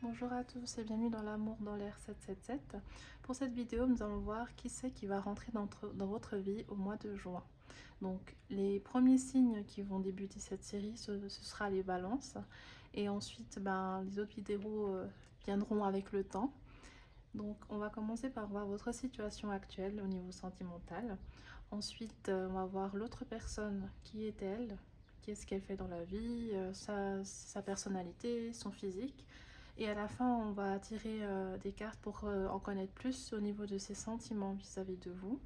Bonjour à tous et bienvenue dans l'amour dans l'air 777. Pour cette vidéo, nous allons voir qui c'est qui va rentrer dans votre vie au mois de juin. Donc les premiers signes qui vont débuter cette série, ce sera les balances. Et ensuite, les autres vidéos viendront avec le temps. Donc on va commencer par voir votre situation actuelle au niveau sentimental. Ensuite, on va voir l'autre personne, qui est-elle, qu'est-ce qu'elle fait dans la vie, sa personnalité, son physique. Et à la fin, on va tirer des cartes pour en connaître plus au niveau de ses sentiments vis-à-vis de vous.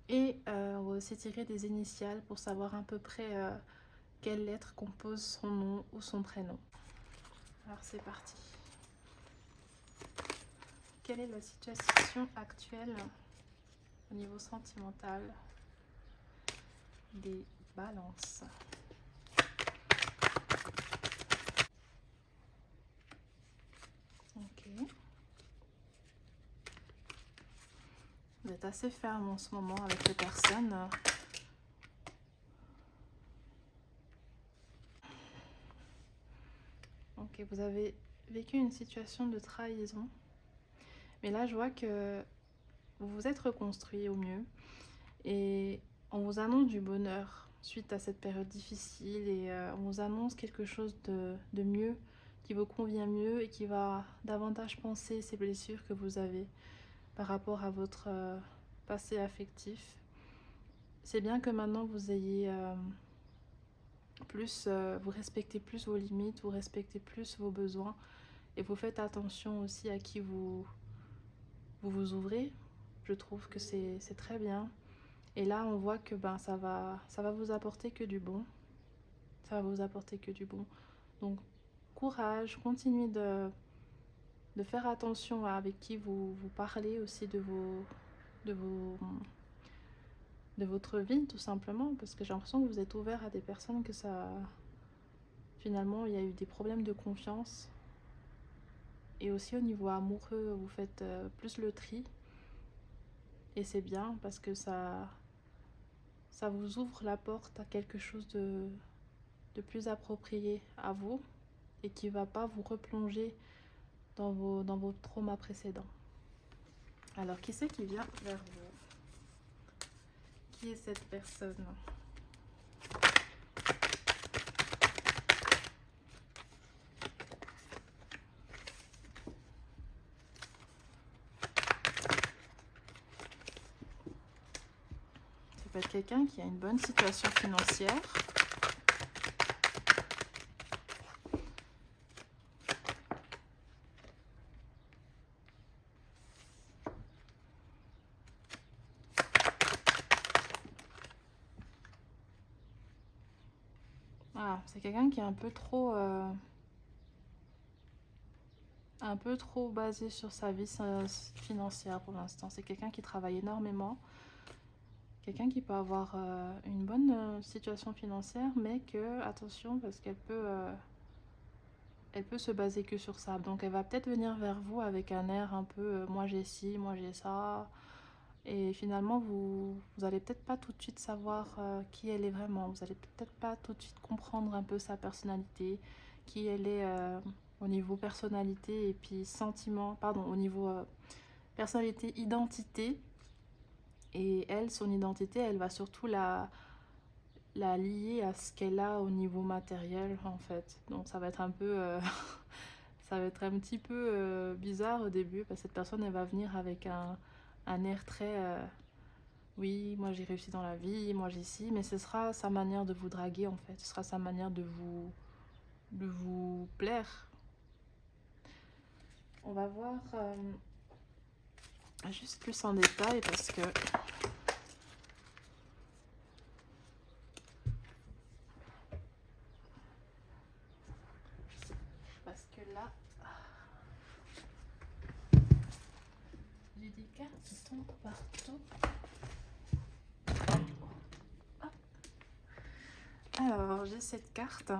Et on va aussi tirer des initiales pour savoir à peu près quelle lettre compose son nom ou son prénom. Alors c'est parti. Quelle est la situation actuelle au niveau sentimental des balances? Ok. Vous êtes assez ferme en ce moment avec les personnes. Ok, vous avez vécu une situation de trahison. Mais là, je vois que vous vous êtes reconstruit au mieux. Et on vous annonce du bonheur suite à cette période difficile. Et on vous annonce quelque chose de mieux, qui vous convient mieux et qui va davantage penser ces blessures que vous avez par rapport à votre passé affectif. C'est bien que maintenant vous ayez vous respectez plus vos limites, vous respectez plus vos besoins et vous faites attention aussi à qui vous ouvrez. Je trouve que c'est très bien. Et là, on voit que ça va vous apporter que du bon. Ça va vous apporter que du bon. Donc, courage, continuez de faire attention à avec qui vous parlez aussi de votre vie, tout simplement. Parce que j'ai l'impression que vous êtes ouvert à des personnes que ça... Finalement, il y a eu des problèmes de confiance. Et aussi au niveau amoureux, vous faites plus le tri. Et c'est bien parce que ça vous ouvre la porte à quelque chose de plus approprié à vous et qui ne va pas vous replonger dans vos traumas précédents. Alors, qui c'est qui vient vers vous? Qui est cette personne? Ça peut être quelqu'un qui a une bonne situation financière. Ah, c'est quelqu'un qui est un peu trop basé sur sa vie financière pour l'instant. C'est quelqu'un qui travaille énormément. Quelqu'un qui peut avoir une bonne situation financière, mais que, attention, parce qu'elle peut se baser que sur ça. Donc elle va peut-être venir vers vous avec un air un peu moi j'ai ci, moi j'ai ça. Et finalement, vous allez peut-être pas tout de suite savoir qui elle est vraiment. Vous allez peut-être pas tout de suite comprendre un peu sa personnalité, qui elle est au niveau personnalité et puis sentiment, pardon, au niveau personnalité, identité. Et elle, son identité, elle va surtout la lier à ce qu'elle a au niveau matériel en fait. Donc ça va être un peu ça va être un petit peu bizarre au début parce que cette personne elle va venir avec un air très oui, moi j'ai réussi dans la vie, moi j'ai ci, mais ce sera sa manière de vous draguer en fait, ce sera sa manière de vous plaire. On va voir juste plus en détail parce que là j'ai des cartes qui tombent partout. Hop. Alors j'ai cette carte.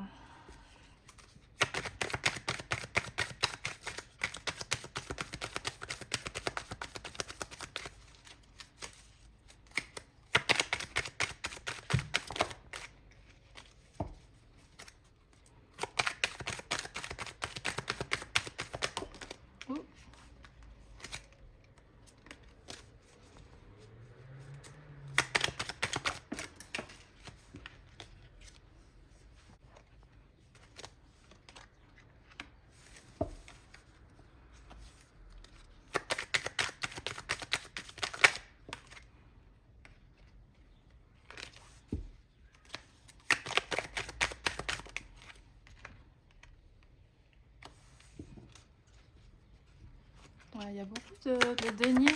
Ouais, il y a beaucoup de deniers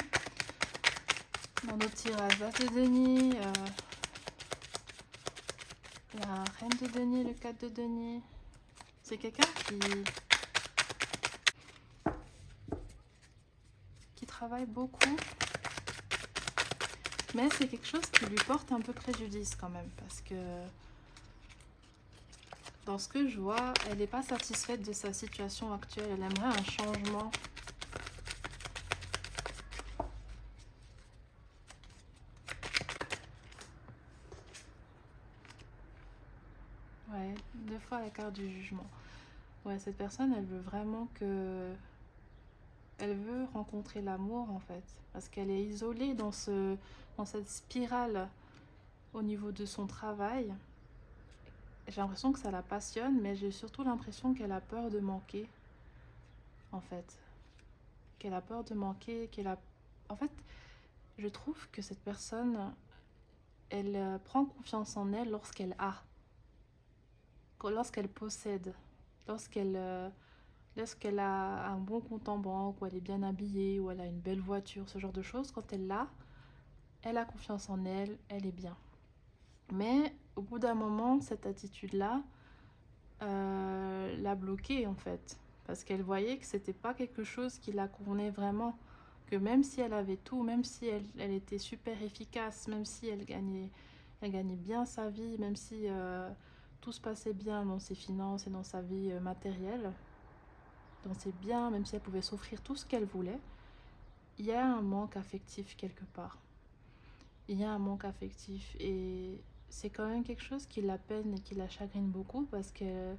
dans nos tirages. Là, de deniers, la reine de deniers, le 4 de deniers. C'est quelqu'un qui travaille beaucoup. Mais c'est quelque chose qui lui porte un peu préjudice quand même. Parce que dans ce que je vois, elle n'est pas satisfaite de sa situation actuelle. Elle aimerait un changement. Ouais, 2 fois la carte du jugement. Ouais, cette personne, elle veut vraiment que... Elle veut rencontrer l'amour en fait. Parce qu'elle est isolée dans cette spirale au niveau de son travail. J'ai l'impression que ça la passionne, mais j'ai surtout l'impression qu'elle a peur de manquer. En fait. Qu'elle a peur de manquer, qu'elle a... En fait, je trouve que cette personne, elle prend confiance en elle lorsqu'elle a. Lorsqu'elle possède. Lorsqu'elle a un bon compte en banque, ou elle est bien habillée, ou elle a une belle voiture, ce genre de choses, quand elle l'a, elle a confiance en elle, elle est bien. Mais au bout d'un moment, cette attitude-là l'a bloquée en fait. Parce qu'elle voyait que c'était pas quelque chose qui la convenait vraiment. Que même si elle avait tout, même si elle était super efficace, même si elle gagnait bien sa vie, même si tout se passait bien dans ses finances et dans sa vie matérielle, dans ses biens, même si elle pouvait s'offrir tout ce qu'elle voulait, il y a un manque affectif quelque part. Il y a un manque affectif et c'est quand même quelque chose qui la peine et qui la chagrine beaucoup parce que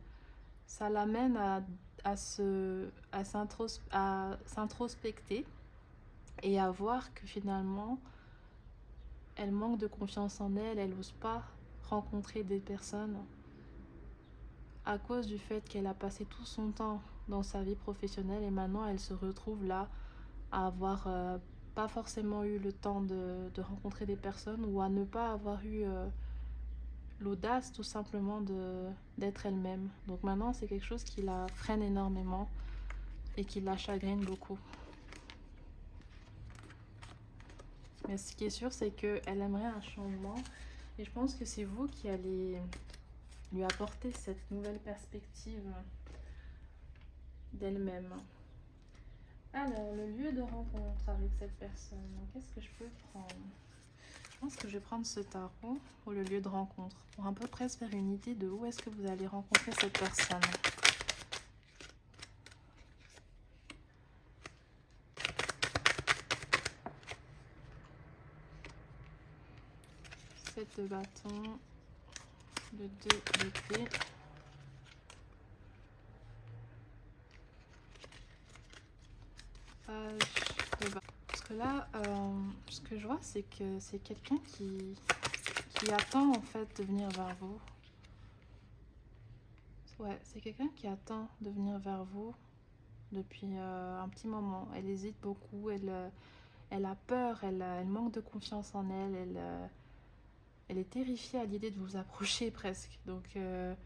ça l'amène à s'introspecter et à voir que finalement elle manque de confiance en elle, elle n'ose pas rencontrer des personnes à cause du fait qu'elle a passé tout son temps dans sa vie professionnelle et maintenant elle se retrouve là à avoir pas forcément eu le temps de rencontrer des personnes ou à ne pas avoir eu l'audace tout simplement d'être elle-même. Donc maintenant c'est quelque chose qui la freine énormément et qui la chagrine beaucoup. Mais ce qui est sûr c'est qu'elle aimerait un changement et je pense que c'est vous qui allez lui apporter cette nouvelle perspective d'elle-même. Alors, le lieu de rencontre avec cette personne, qu'est-ce que je peux prendre? Je pense que je vais prendre ce tarot pour le lieu de rencontre, pour à peu près se faire une idée de où est-ce que vous allez rencontrer cette personne. Sept de bâton, le 2 d'épée. que là, ce que je vois, c'est que c'est quelqu'un qui attend en fait de venir vers vous. Ouais, c'est quelqu'un qui attend de venir vers vous depuis un petit moment. Elle hésite beaucoup, elle a peur, elle manque de confiance en elle, elle est terrifiée à l'idée de vous approcher presque. Donc, elle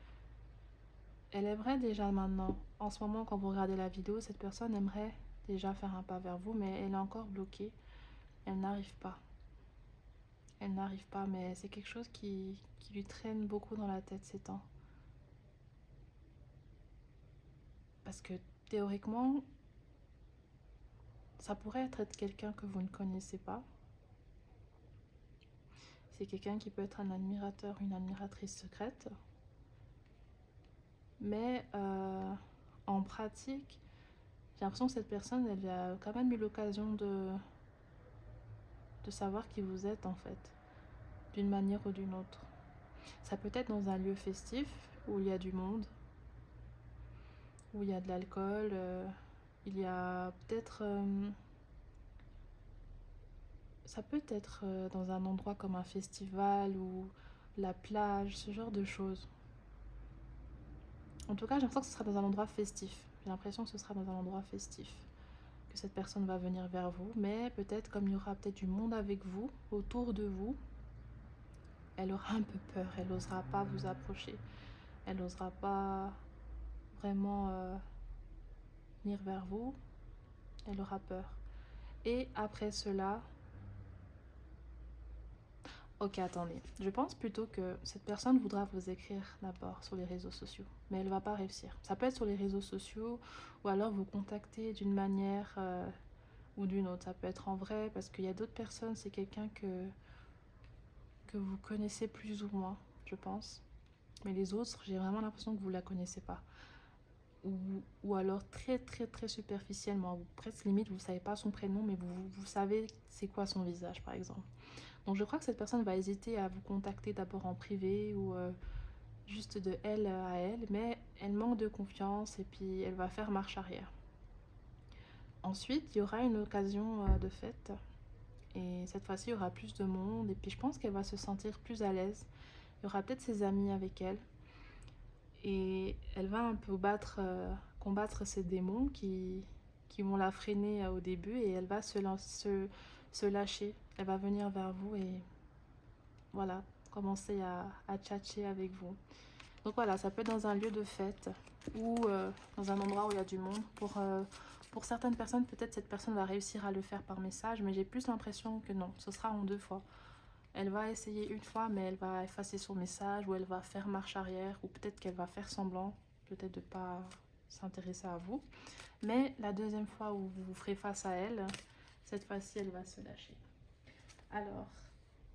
aimerait déjà maintenant, en ce moment quand vous regardez la vidéo, cette personne aimerait déjà faire un pas vers vous, mais elle est encore bloquée. Elle n'arrive pas. Elle n'arrive pas, mais c'est quelque chose qui lui traîne beaucoup dans la tête ces temps. Parce que théoriquement, ça pourrait être quelqu'un que vous ne connaissez pas. C'est quelqu'un qui peut être un admirateur, une admiratrice secrète. Mais en pratique, j'ai l'impression que cette personne, elle a quand même eu l'occasion de savoir qui vous êtes en fait, d'une manière ou d'une autre. Ça peut être dans un lieu festif où il y a du monde, où il y a de l'alcool, il y a peut-être... ça peut être dans un endroit comme un festival ou la plage, ce genre de choses. En tout cas, j'ai l'impression que ce sera dans un endroit festif. J'ai l'impression que ce sera dans un endroit festif. Que cette personne va venir vers vous. Mais peut-être comme il y aura peut-être du monde avec vous, autour de vous, elle aura un peu peur. Elle n'osera pas vous approcher. Elle n'osera pas vraiment venir vers vous. Elle aura peur. Et après cela... Ok, attendez. Je pense plutôt que cette personne voudra vous écrire d'abord sur les réseaux sociaux, mais elle ne va pas réussir. Ça peut être sur les réseaux sociaux ou alors vous contacter d'une manière ou d'une autre. Ça peut être en vrai parce qu'il y a d'autres personnes, c'est quelqu'un que vous connaissez plus ou moins, je pense. Mais les autres, j'ai vraiment l'impression que vous ne la connaissez pas. Ou alors très très très superficiellement. Presque limite, vous ne savez pas son prénom, mais vous savez c'est quoi son visage par exemple. Donc je crois que cette personne va hésiter à vous contacter d'abord en privé ou juste de elle à elle, mais elle manque de confiance et puis elle va faire marche arrière. Ensuite, il y aura une occasion de fête et cette fois-ci, il y aura plus de monde et puis je pense qu'elle va se sentir plus à l'aise. Il y aura peut-être ses amis avec elle et elle va un peu combattre ces démons qui vont la freiner au début et elle va se lâcher. Elle va venir vers vous et voilà, commencer à tchatcher avec vous. Donc voilà, ça peut être dans un lieu de fête ou dans un endroit où il y a du monde. Pour certaines personnes, peut-être cette personne va réussir à le faire par message, mais j'ai plus l'impression que non, ce sera en 2 fois. Elle va essayer une fois, mais elle va effacer son message ou elle va faire marche arrière ou peut-être qu'elle va faire semblant, peut-être de ne pas s'intéresser à vous. Mais la deuxième fois où vous ferez face à elle, cette fois-ci, elle va se lâcher. Alors,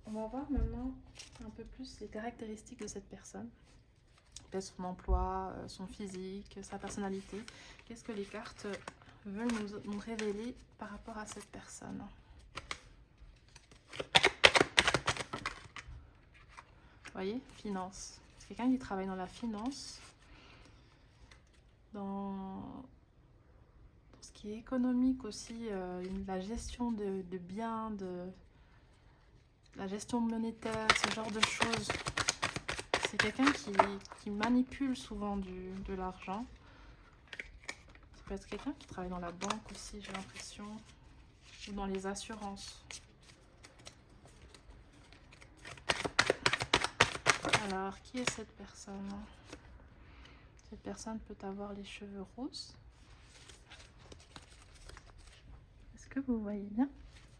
on va voir maintenant un peu plus les caractéristiques de cette personne. Peut-être son emploi, son physique, sa personnalité. Qu'est-ce que les cartes veulent nous révéler par rapport à cette personne? Vous voyez, finance. C'est quelqu'un qui travaille dans la finance, dans ce qui est économique aussi, la gestion de biens, la gestion monétaire, ce genre de choses. C'est quelqu'un qui manipule souvent de l'argent. Ça peut être quelqu'un qui travaille dans la banque aussi, j'ai l'impression. Ou dans les assurances. Alors, qui est cette personne? Cette personne peut avoir les cheveux roses. Est-ce que vous voyez bien?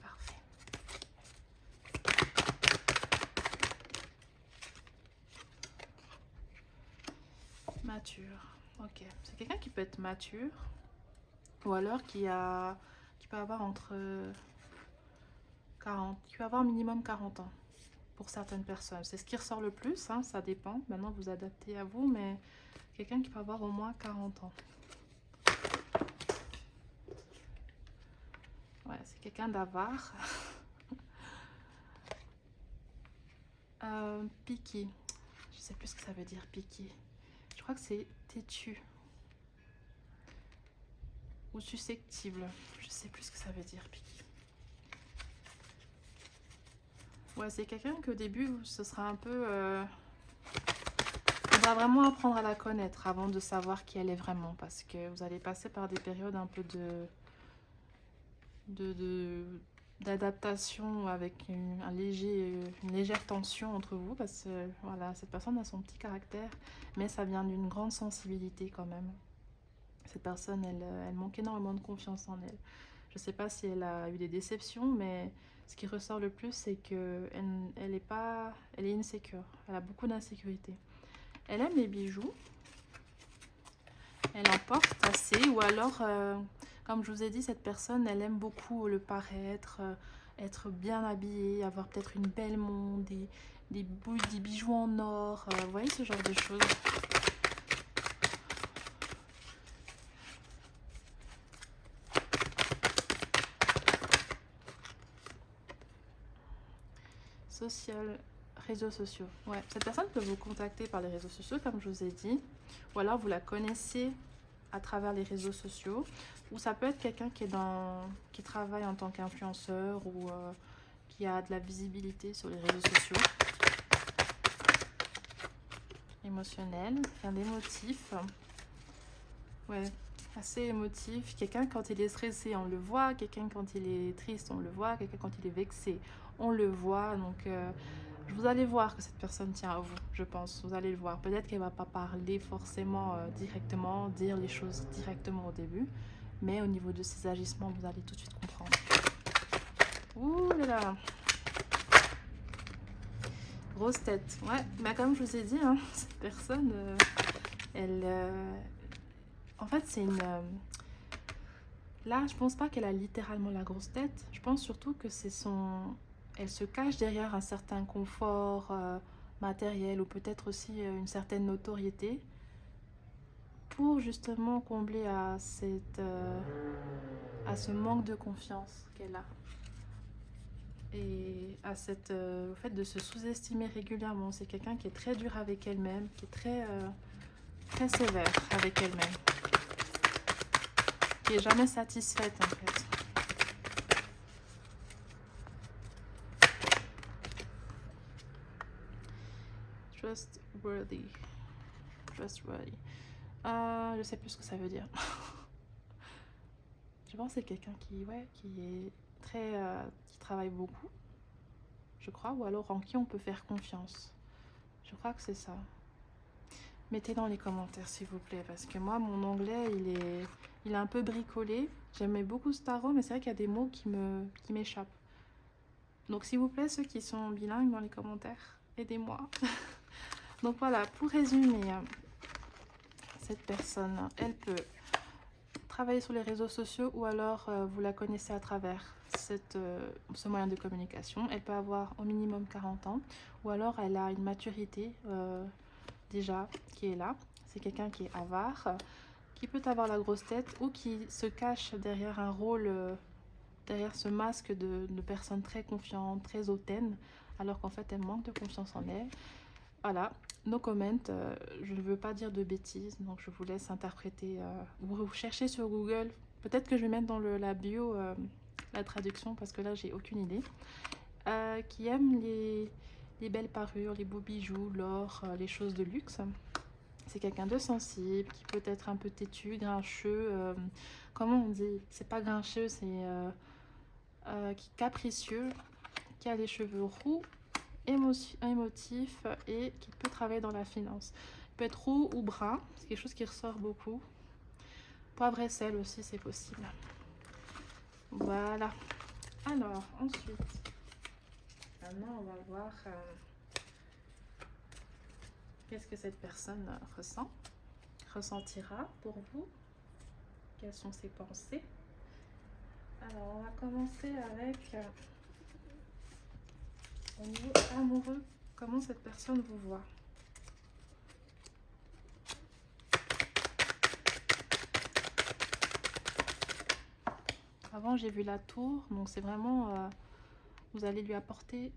Parfait. Mature. Ok. C'est quelqu'un qui peut être mature. Ou alors qui peut avoir entre 40. Qui peut avoir minimum 40 ans. Pour certaines personnes. C'est ce qui ressort le plus. Hein, ça dépend. Maintenant, vous adaptez à vous. Mais quelqu'un qui peut avoir au moins 40 ans. Ouais, c'est quelqu'un d'avare. Picky. Je sais plus ce que ça veut dire, picky. Je crois que c'est têtu. Ou susceptible. Je sais plus ce que ça veut dire, picky. Ouais, c'est quelqu'un qu'au début, ce sera un peu... Il faudra vraiment apprendre à la connaître avant de savoir qui elle est vraiment. Parce que vous allez passer par des périodes un peu de d'adaptation avec une légère tension entre vous. Parce que voilà, cette personne a son petit caractère, mais ça vient d'une grande sensibilité quand même. Cette personne, elle manque énormément de confiance en elle. Je ne sais pas si elle a eu des déceptions, mais ce qui ressort le plus, c'est qu'elle est pas, elle est insécure. Elle a beaucoup d'insécurité. Elle aime les bijoux. Elle en porte assez. Ou alors, comme je vous ai dit, cette personne, elle aime beaucoup le paraître, être bien habillée, avoir peut-être une belle montre, des bijoux en or. Vous voyez ce genre de choses. Social, réseaux sociaux. Ouais, cette personne peut vous contacter par les réseaux sociaux, comme je vous ai dit. Ou alors vous la connaissez à travers les réseaux sociaux. Ou ça peut être quelqu'un qui travaille en tant qu'influenceur ou qui a de la visibilité sur les réseaux sociaux. Émotionnel, rien d'émotif. Ouais, assez émotif. Quelqu'un quand il est stressé, on le voit. Quelqu'un quand il est triste, on le voit. Quelqu'un quand il est vexé, on le voit. Donc, vous allez voir que cette personne tient à vous, je pense. Vous allez le voir. Peut-être qu'elle ne va pas parler forcément directement, dire les choses directement au début. Mais au niveau de ses agissements, vous allez tout de suite comprendre. Ouh là là. Grosse tête. Ouais, mais comme je vous ai dit, hein, cette personne, elle... en fait, c'est une... là, je pense pas qu'elle a littéralement la grosse tête. Je pense surtout que c'est son... Elle se cache derrière un certain confort matériel ou peut-être aussi une certaine notoriété pour justement combler à ce manque de confiance qu'elle a. Et à au fait de se sous-estimer régulièrement. C'est quelqu'un qui est très dur avec elle-même, qui est très sévère avec elle-même, qui est jamais satisfaite en fait. Trustworthy. Trustworthy. Je sais plus ce que ça veut dire. Je pense que c'est quelqu'un qui est qui travaille beaucoup, je crois, ou alors en qui on peut faire confiance. Je crois que c'est ça. Mettez dans les commentaires s'il vous plaît, parce que moi mon anglais il est un peu bricolé. J'aimais beaucoup ce tarot, mais c'est vrai qu'il y a des mots qui m'échappent. Donc s'il vous plaît, ceux qui sont bilingues dans les commentaires, aidez-moi. Donc voilà, pour résumer, cette personne, elle peut travailler sur les réseaux sociaux ou alors vous la connaissez à travers ce moyen de communication. Elle peut avoir au minimum 40 ans ou alors elle a une maturité déjà qui est là. C'est quelqu'un qui est avare, qui peut avoir la grosse tête ou qui se cache derrière un rôle, derrière ce masque de personne très confiante, très hautaine, alors qu'en fait elle manque de confiance en elle. Voilà, no comment, je ne veux pas dire de bêtises, donc je vous laisse interpréter. Vous cherchez sur Google, peut-être que je vais mettre dans la bio la traduction parce que là j'ai aucune idée. Qui aime les belles parures, les beaux bijoux, l'or, les choses de luxe. C'est quelqu'un de sensible, qui peut être un peu têtu, grincheux. Comment on dit? C'est pas grincheux, c'est capricieux, qui a les cheveux roux, émotif et qui peut travailler dans la finance. Il peut être roux ou brun, c'est quelque chose qui ressort beaucoup. Poivre et sel aussi, c'est possible. Voilà. Alors, ensuite, maintenant on va voir qu'est-ce que cette personne ressentira pour vous. Quelles sont ses pensées? Alors, on va commencer avec au niveau amoureux, comment cette personne vous voit. Avant, j'ai vu la tour, donc c'est vraiment... vous allez lui apporter...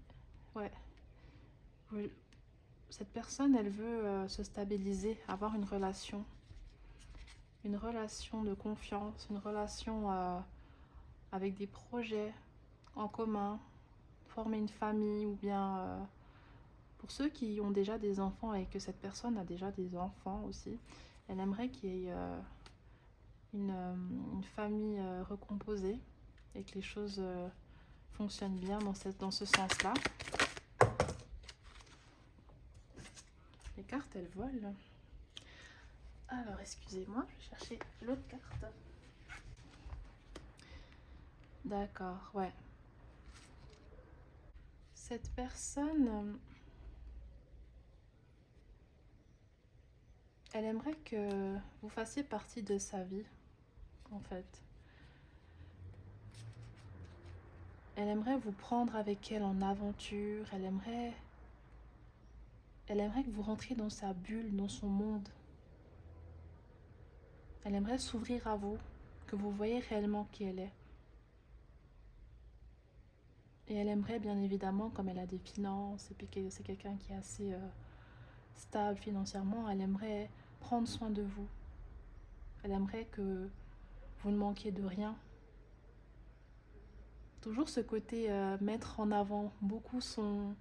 Ouais. Cette personne, elle veut se stabiliser, avoir une relation. Une relation de confiance, une relation avec des projets en commun. former une famille, ou bien pour ceux qui ont déjà des enfants et que cette personne a déjà des enfants aussi, elle aimerait qu'il y ait une famille recomposée et que les choses fonctionnent bien dans ce sens-là. Les cartes, elles volent. Alors, excusez-moi, je vais chercher l'autre carte. D'accord, ouais. Cette personne, elle aimerait que vous fassiez partie de sa vie, en fait. Elle aimerait vous prendre avec elle en aventure. Elle aimerait que vous rentriez dans sa bulle, dans son monde. Elle aimerait s'ouvrir à vous, que vous voyez réellement qui elle est. Et elle aimerait bien évidemment, comme elle a des finances, et puis que c'est quelqu'un qui est assez stable financièrement, elle aimerait prendre soin de vous. Elle aimerait que vous ne manquiez de rien. Toujours ce côté mettre en avant beaucoup son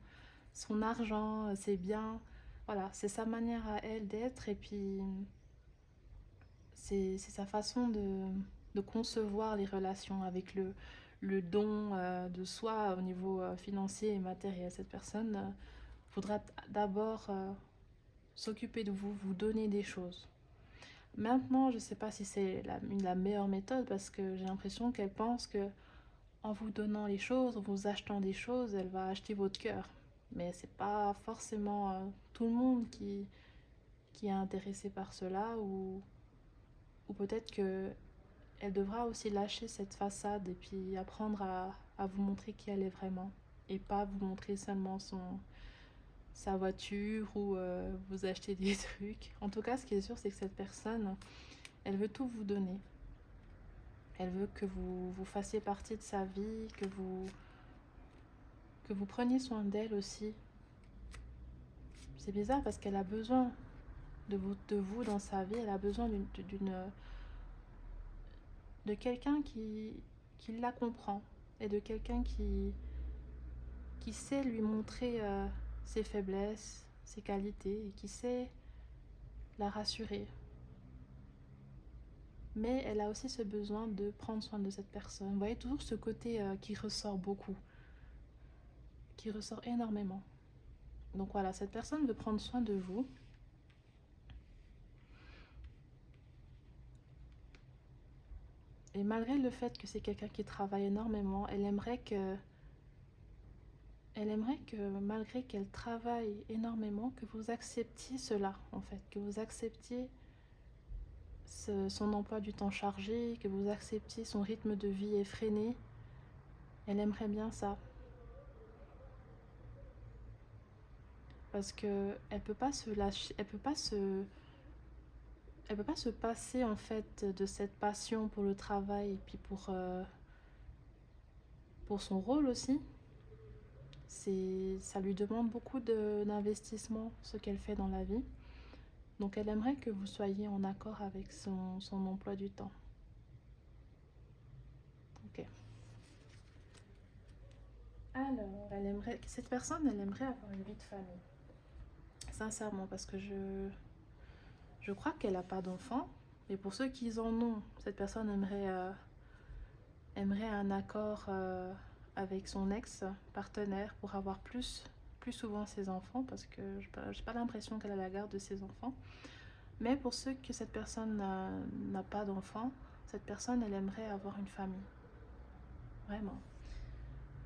argent, ses biens. Voilà, c'est sa manière à elle d'être, et puis c'est sa façon de concevoir les relations avec le don de soi au niveau financier et matériel. Cette personne voudra d'abord s'occuper de vous, vous donner des choses. Maintenant, je ne sais pas si c'est la meilleure méthode, parce que j'ai l'impression qu'elle pense que en vous donnant les choses, en vous achetant des choses, elle va acheter votre cœur. Mais c'est pas forcément tout le monde qui est intéressé par cela, ou peut-être que elle devra aussi lâcher cette façade et puis apprendre à vous montrer qui elle est vraiment, et pas vous montrer seulement sa voiture ou vous acheter des trucs. En tout cas, ce qui est sûr, c'est que cette personne, elle veut tout vous donner. Elle veut que vous fassiez partie de sa vie, que vous preniez soin d'elle aussi. C'est bizarre parce qu'elle a besoin de vous dans sa vie. Elle a besoin de quelqu'un qui la comprend, et de quelqu'un qui sait lui montrer ses faiblesses, ses qualités, et qui sait la rassurer. Mais elle a aussi ce besoin de prendre soin de cette personne. Vous voyez toujours ce côté qui ressort beaucoup, qui ressort énormément. Donc voilà, cette personne veut prendre soin de vous. Et malgré le fait que c'est quelqu'un qui travaille énormément, elle aimerait que malgré qu'elle travaille énormément, que vous acceptiez cela, en fait, que vous acceptiez son emploi du temps chargé, que vous acceptiez son rythme de vie effréné. Elle aimerait bien ça. Parce que elle peut pas se lâcher, elle peut pas se passer en fait de cette passion pour le travail, et puis pour son rôle aussi. Ça lui demande beaucoup d'investissement, ce qu'elle fait dans la vie. Donc elle aimerait que vous soyez en accord avec son emploi du temps. Ok. Alors, cette personne, elle aimerait avoir une vie de famille. Sincèrement, parce que je crois qu'elle n'a pas d'enfant. Et pour ceux qui en ont, cette personne aimerait un accord avec son ex-partenaire pour avoir plus souvent ses enfants, parce que j'ai pas l'impression qu'elle a la garde de ses enfants. Mais pour ceux que cette personne n'a pas d'enfant, cette personne, elle aimerait avoir une famille. Vraiment.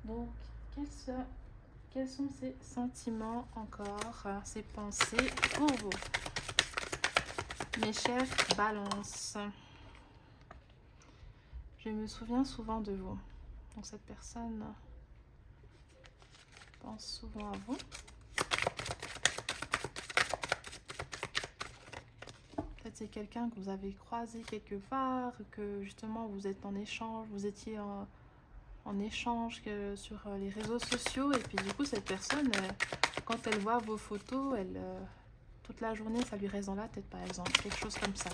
Donc, quels sont ses sentiments encore, ses pensées pour vous, mes chers balances? Je me souviens souvent de vous. Donc cette personne pense souvent à vous. Peut-être c'est quelqu'un que vous avez croisé quelque part, que justement vous êtes en échange, vous étiez en échange sur les réseaux sociaux, et puis du coup cette personne, quand elle voit vos photos, toute la journée ça lui reste dans la tête, par exemple, quelque chose comme ça.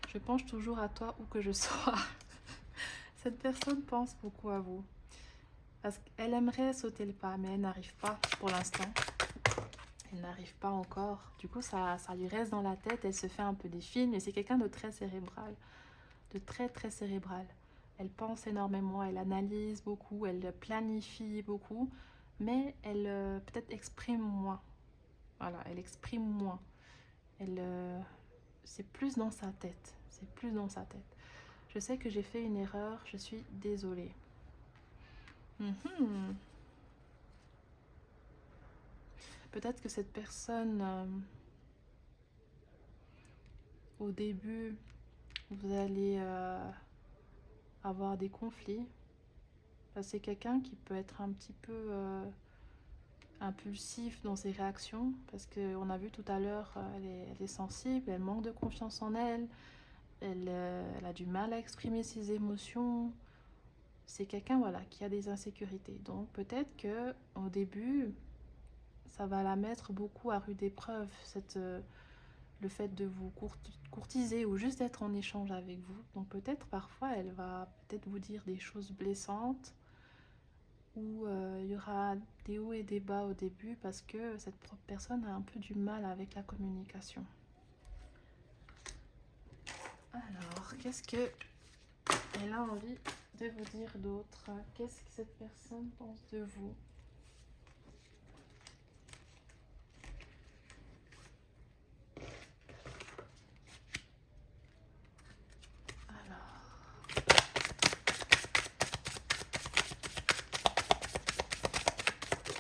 Je pense toujours à toi où que je sois. Cette personne pense beaucoup à vous. Parce qu'elle aimerait sauter le pas, mais elle n'arrive pas pour l'instant. Elle n'arrive pas encore. Du coup, ça lui reste dans la tête. Elle se fait un peu des films. Et c'est quelqu'un de très cérébral. De très, très cérébral. Elle pense énormément. Elle analyse beaucoup. Elle planifie beaucoup. Mais elle peut-être exprime moins. Voilà, elle exprime moins. Elle, c'est plus dans sa tête. C'est plus dans sa tête. Je sais que j'ai fait une erreur. Je suis désolée. Peut-être que cette personne, au début, vous allez avoir des conflits. C'est quelqu'un qui peut être un petit peu impulsif dans ses réactions, parce qu'on a vu tout à l'heure, elle est sensible, elle manque de confiance en elle, elle a du mal à exprimer ses émotions. C'est quelqu'un, voilà, qui a des insécurités. Donc peut-être que au début, ça va la mettre beaucoup à rude épreuve, le fait de vous courtiser ou juste d'être en échange avec vous. Donc peut-être parfois elle va peut-être vous dire des choses blessantes, ou il y aura des hauts et des bas au début parce que cette personne a un peu du mal avec la communication. Alors, qu'est-ce que elle a envie de vous dire d'autre? Qu'est-ce que cette personne pense de vous?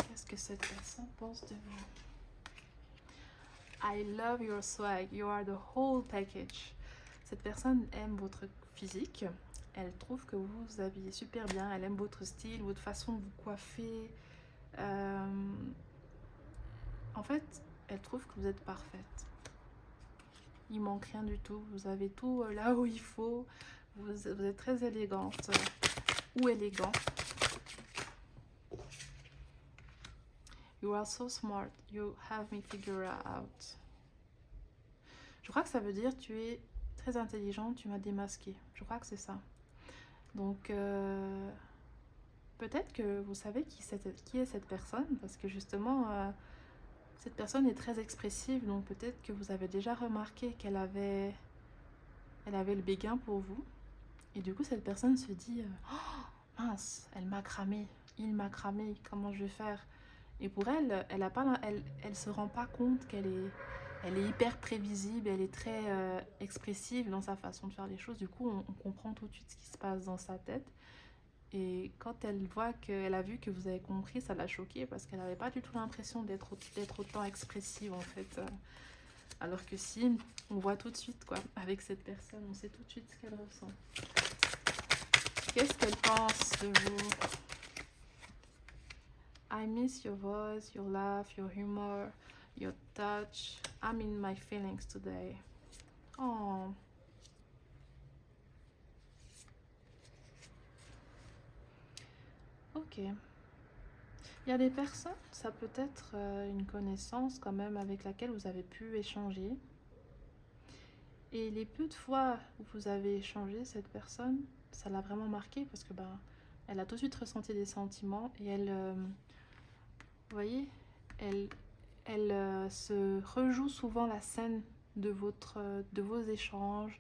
Qu'est-ce que cette personne pense de vous? I love your swag, you are the whole package. Cette personne aime votre physique, elle trouve que vous vous habillez super bien, elle aime votre style, votre façon de vous coiffer. En fait, elle trouve que vous êtes parfaite. Il manque rien du tout, vous avez tout là où il faut, vous êtes très élégante ou élégant. You are so smart, you have me figure out. Je crois que ça veut dire tu es très intelligente, tu m'as démasqué. Je crois que c'est ça. Donc peut-être que vous savez qui est cette personne, parce que justement cette personne est très expressive, donc peut-être que vous avez déjà remarqué qu'elle avait le béguin pour vous. Et du coup cette personne se dit oh, mince, elle m'a cramé, il m'a cramé, comment je vais faire? Et pour elle, elle se rend pas compte qu'elle est hyper prévisible, elle est très expressive dans sa façon de faire les choses. Du coup, on comprend tout de suite ce qui se passe dans sa tête. Et quand elle voit qu'elle a vu que vous avez compris, ça l'a choquée parce qu'elle n'avait pas du tout l'impression d'être autant expressive en fait. Alors que si, on voit tout de suite quoi, avec cette personne, on sait tout de suite ce qu'elle ressent. Qu'est-ce qu'elle pense de vous? I miss your voice, your laugh, your humor, your touch. I'm in my feelings today. Oh. Ok. Il y a des personnes, ça peut être une connaissance quand même avec laquelle vous avez pu échanger. Et les peu de fois où vous avez échangé, cette personne, ça l'a vraiment marqué parce que elle a tout de suite ressenti des sentiments et elle, vous voyez, elle se rejoue souvent la scène de vos échanges,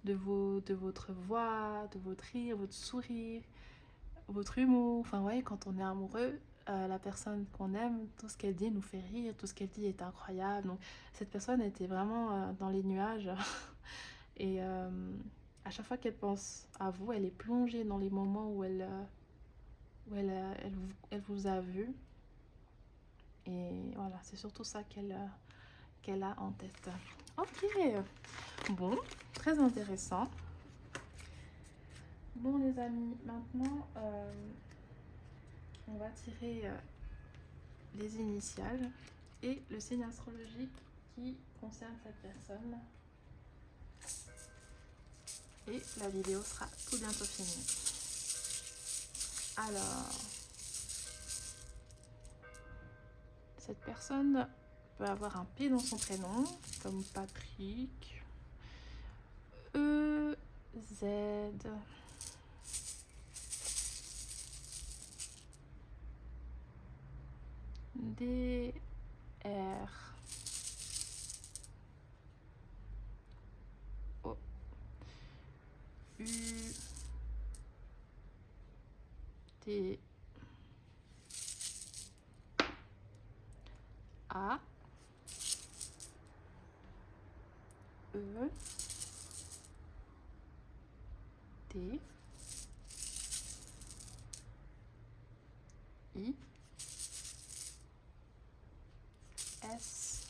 de votre voix, de votre rire, votre sourire, votre humour. Enfin, vous voyez, quand on est amoureux, la personne qu'on aime, tout ce qu'elle dit nous fait rire, tout ce qu'elle dit est incroyable. Donc, cette personne était vraiment dans les nuages. Et à chaque fois qu'elle pense à vous, elle est plongée dans les moments où elle vous a vu. Et voilà, c'est surtout ça qu'elle a en tête. Ok, bon, très intéressant. Bon les amis, maintenant on va tirer les initiales et le signe astrologique qui concerne cette personne. Et la vidéo sera tout bientôt finie. Alors, cette personne peut avoir un P dans son prénom, comme Patrick, E, Z, D, R, O, U, T, A, E, T, I, S,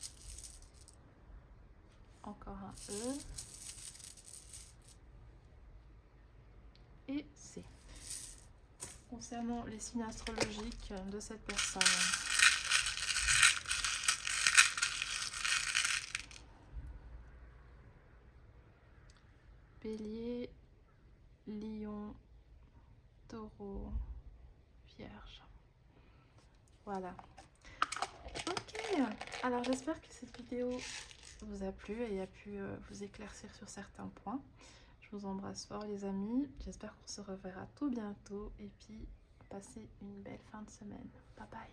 encore un E et C. Concernant les signes astrologiques de cette personne, Bélier, Lion, Taureau, Vierge. Voilà. Ok, alors j'espère que cette vidéo vous a plu et a pu vous éclaircir sur certains points. Je vous embrasse fort les amis, j'espère qu'on se reverra tout bientôt et puis passez une belle fin de semaine. Bye bye.